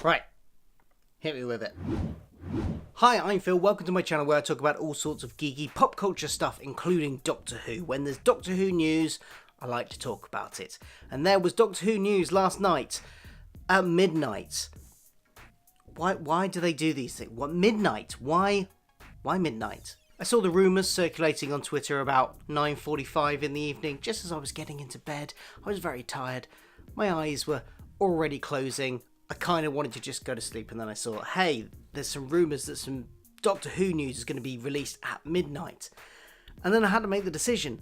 Right, hit me with it. Hi, I'm Phil. Welcome to my channel where I talk about all sorts of geeky pop culture stuff, including Doctor Who. When there's Doctor Who news, I like to talk about it. And there was Doctor Who news last night at midnight. Why do they do these things? What, midnight? Why midnight? I saw the rumours circulating on Twitter about 9:45 in the evening, just as I was getting into bed. I was very tired. My eyes were already closing. I kind of wanted to just go to sleep, and then I saw, hey, there's some rumours that some Doctor Who news is going to be released at midnight. And then I had to make the decision.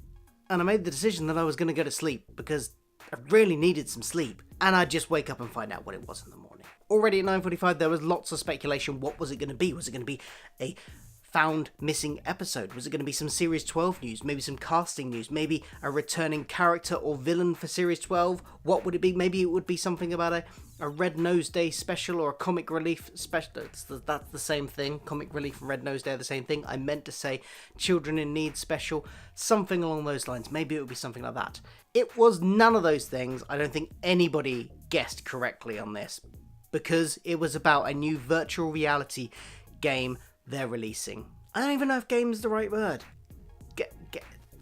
And I made the decision that I was going to go to sleep because I really needed some sleep. And I'd just wake up and find out what it was in the morning. Already at 9:45, there was lots of speculation. What was it going to be? Was it going to be a found missing episode? Was it going to be some Series 12 news? Maybe some casting news? Maybe a returning character or villain for Series 12? What would it be? Maybe it would be something about a Red Nose Day special or a Comic Relief special. That's the same thing. Comic Relief and Red Nose Day are the same thing. I meant to say Children in Need special. Something along those lines. Maybe it would be something like that. It was none of those things. I don't think anybody guessed correctly on this, because it was about a new virtual reality game they're releasing. I don't even know if game is the right word.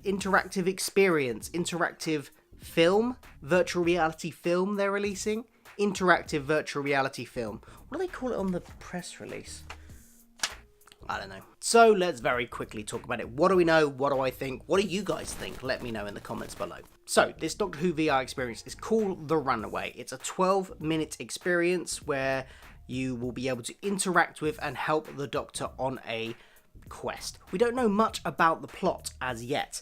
Interactive experience, interactive film, virtual reality film they're releasing. Interactive virtual reality film. What do they call it on the press release? I don't know. So let's very quickly talk about it. What do we know? What do I think? What do you guys think? Let me know in the comments below. So this Doctor Who VR experience is called The Runaway. It's a 12-minute experience where you will be able to interact with and help the Doctor on a quest. We don't know much about the plot as yet.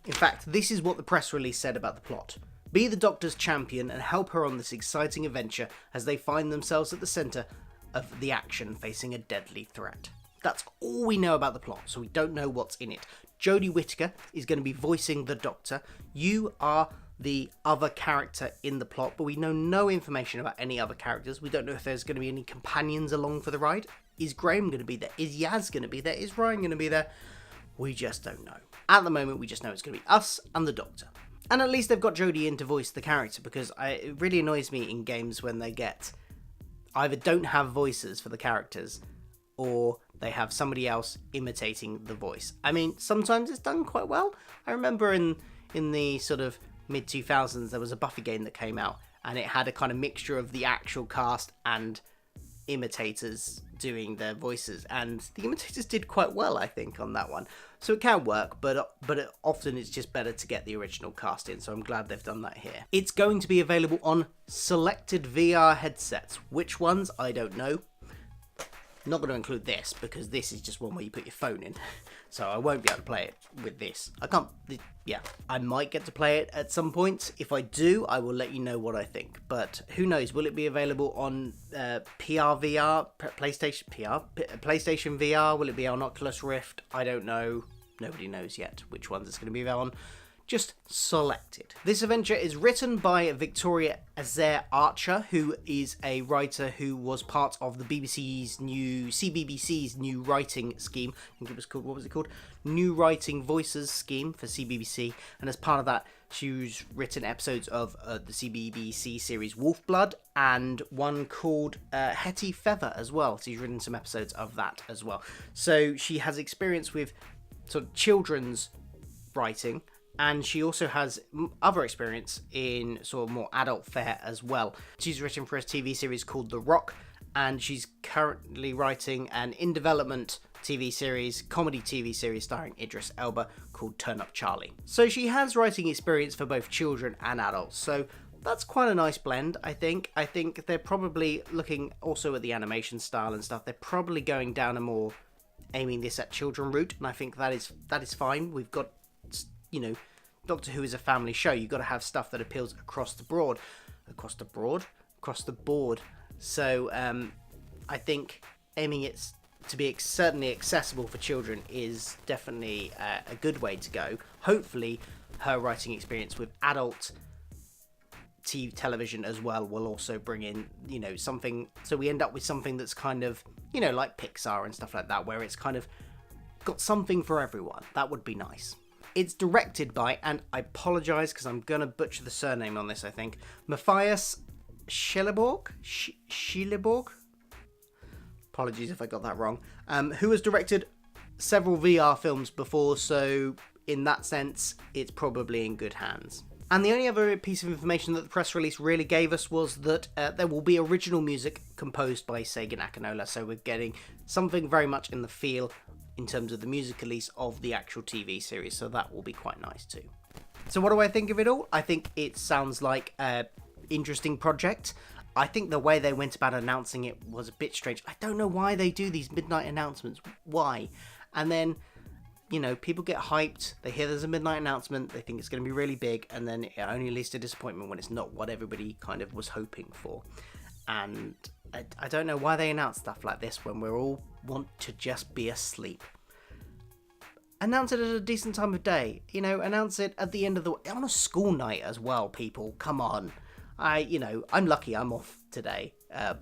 In fact, this is what the press release said about the plot. Be the Doctor's champion and help her on this exciting adventure as they find themselves at the centre of the action, facing a deadly threat. That's all we know about the plot, so we don't know what's in it. Jodie Whittaker is going to be voicing the Doctor. You are the other character in the plot, but we know no information about any other characters. We don't know if there's going to be any companions along for the ride. Is Graham going to be there? Is Yaz going to be there? Is Ryan going to be there? We just don't know. At the moment, we just know it's going to be us and the Doctor. And at least they've got Jodie in to voice the character, because it really annoys me in games when they either don't have voices for the characters, or they have somebody else imitating the voice. I mean, sometimes it's done quite well. I remember in the sort of mid-2000s, there was a Buffy game that came out, and it had a kind of mixture of the actual cast and imitators doing their voices, and the imitators did quite well, I think, on that one. So it can work, but often it's just better to get the original cast in, so I'm glad they've done that here. It's going to be available on selected VR headsets. Which ones? I don't know. Not going to include this, because this is just one where you put your phone in, so I won't be able to play it with this. I might get to play it at some point. If I do, I will let you know what I think, but who knows? Will it be available on PlayStation VR? Will it be on Oculus Rift? I don't know. Nobody knows yet which ones it's going to be on. Just selected. This adventure is written by Victoria Azair Archer, who is a writer who was part of the CBBC's new writing scheme. I think it was called, what was it called? New Writing Voices scheme for CBBC. And as part of that, she's written episodes of the CBBC series Wolfblood, and one called Hetty Feather as well. So she's written some episodes of that as well. So she has experience with sort of children's writing, and she also has other experience in sort of more adult fare as well. She's written for a TV series called The Rock, and she's currently writing an in-development TV series, comedy TV series starring Idris Elba called Turn Up Charlie. So she has writing experience for both children and adults, so that's quite a nice blend, I think. I think they're probably looking also at the animation style and stuff. They're probably going down a more aiming this at children route, and I think that is fine. We've got, you know, Doctor Who is a family show. You've got to have stuff that appeals across the board. So I think aiming it to be certainly accessible for children is definitely a good way to go. Hopefully her writing experience with adult television as well will also bring in, you know, something, so we end up with something that's kind of, you know, like Pixar and stuff like that, where it's kind of got something for everyone. That would be nice. It's directed by, and I apologise because I'm going to butcher the surname on this, I think, Matthias Schilleborg. Apologies if I got that wrong. Who has directed several VR films before, so in that sense, it's probably in good hands. And the only other piece of information that the press release really gave us was that there will be original music composed by Seigen Akinola, so we're getting something very much in the feel in terms of the music release of the actual TV series, so that will be quite nice too. So what do I think of it all? I think it sounds like an interesting project. I think the way they went about announcing it was a bit strange. I don't know why they do these midnight announcements. Why? And then, you know, people get hyped. They hear there's a midnight announcement. They think it's going to be really big. And then it only leads to disappointment when it's not what everybody kind of was hoping for. And I don't know why they announce stuff like this when we all want to just be asleep. Announce it at a decent time of day. You know, announce it at the end of on a school night as well, people. Come on. I'm lucky I'm off today,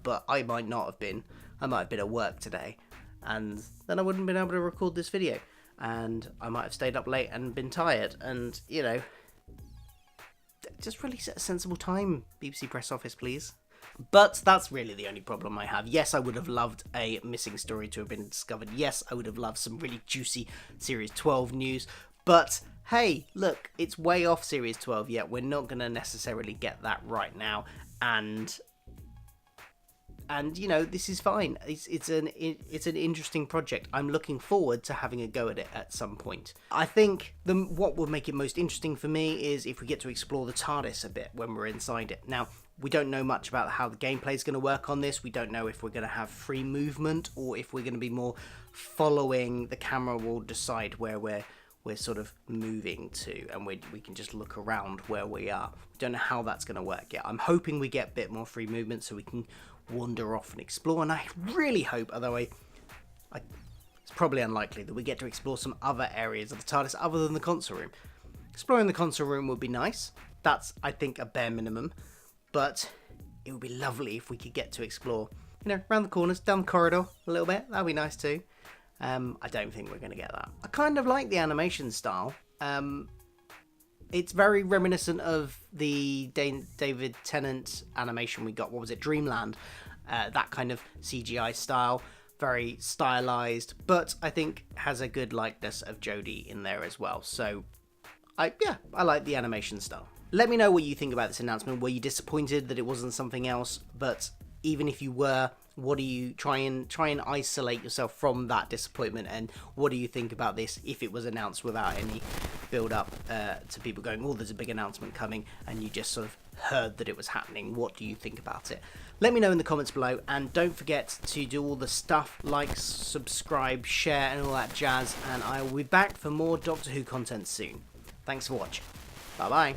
but I might not have been. I might have been at work today, and then I wouldn't have been able to record this video, and I might have stayed up late and been tired, and, you know, just release at a sensible time, BBC Press Office, please. But that's really the only problem I have. Yes, I would have loved a missing story to have been discovered. Yes, I would have loved some really juicy Series 12 news, but hey, look, it's way off Series 12 yet. We're not going to necessarily get that right now. And you know, this is fine. It's an interesting project. I'm looking forward to having a go at it at some point. I think what will make it most interesting for me is if we get to explore the TARDIS a bit when we're inside it. Now, we don't know much about how the gameplay is going to work on this. We don't know if we're going to have free movement or if we're going to be more following the camera will decide where we're sort of moving to, and we can just look around where we are. We don't know how that's going to work yet. I'm hoping we get a bit more free movement so we can wander off and explore, and I really hope, although it's probably unlikely, that we get to explore some other areas of the TARDIS other than the console room. Exploring the console room would be nice. That's, I think, a bare minimum, but it would be lovely if we could get to explore, you know, around the corners, down the corridor a little bit. That'd be nice too. I don't think we're going to get that. I kind of like the animation style. It's very reminiscent of the David Tennant animation we got. What was it? Dreamland. That kind of CGI style. Very stylized, but I think has a good likeness of Jodie in there as well. So, I like the animation style. Let me know what you think about this announcement. Were you disappointed that it wasn't something else? But even if you were, what do you try and isolate yourself from that disappointment, and what do you think about this if it was announced without any build up to people going, oh, there's a big announcement coming, and you just sort of heard that it was happening? What do you think about it? Let me know in the comments below, and don't forget to do all the stuff like subscribe, share, and all that jazz, and I will be back for more Doctor Who content soon. Thanks for watching. Bye bye.